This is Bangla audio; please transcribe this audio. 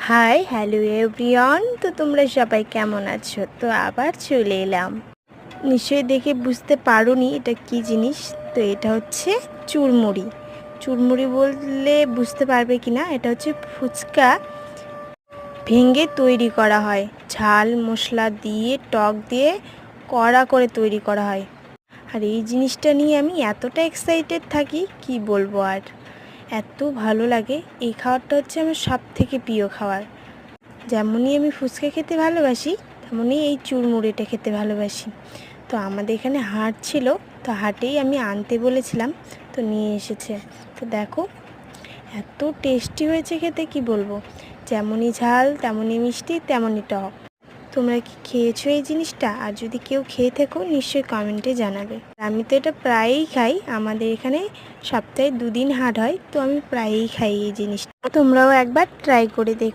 Hi hello everyone. তো তোমরা সবাই কেমন আছো? তো আবার চলে এলাম। নিশ্চয়ই দেখে বুঝতে পারোনি এটা কি জিনিস। তো এটা হচ্ছে চুরমুড়ি। চুরমুড়ি বললে বুঝতে পারবে কি না, এটা হচ্ছে ফুচকা ভেঙে তৈরি করা হয়, ঝাল মশলা দিয়ে টক দিয়ে কড়া করে তৈরি করা হয়। আর এই জিনিসটা নিয়ে আমি এতটা এক্সাইটেড থাকি কি বলবো আর, এত ভালো লাগে। এই খাবারটা হচ্ছে আমার সব থেকে প্রিয় খাবার। যেমনই আমি ফুচকা খেতে ভালোবাসি, তেমনই এই চুরমুড়িটা খেতে ভালোবাসি। তো আমাদের এখানে হাট ছিল, তো হাটেই আমি আনতে বলেছিলাম, তো নিয়ে এসেছে। তো দেখো এত টেস্টি হয়েছে খেতে কি বলবো। যেমনই ঝাল তেমনই মিষ্টি তেমনই টক। তোমরা কি খেয়েছো এই জিনিসটা? আর যদি কেউ খেয়ে থাকো নিশ্চয়ই কমেন্টে জানাবে। আমি তো এটা প্রায়ই খাই, আমাদের এখানে সপ্তাহে 2 দিন হাট হয়, তো আমি প্রায়ই খাই এই জিনিসটা। তোমরাও একবার ট্রাই করে দেখো।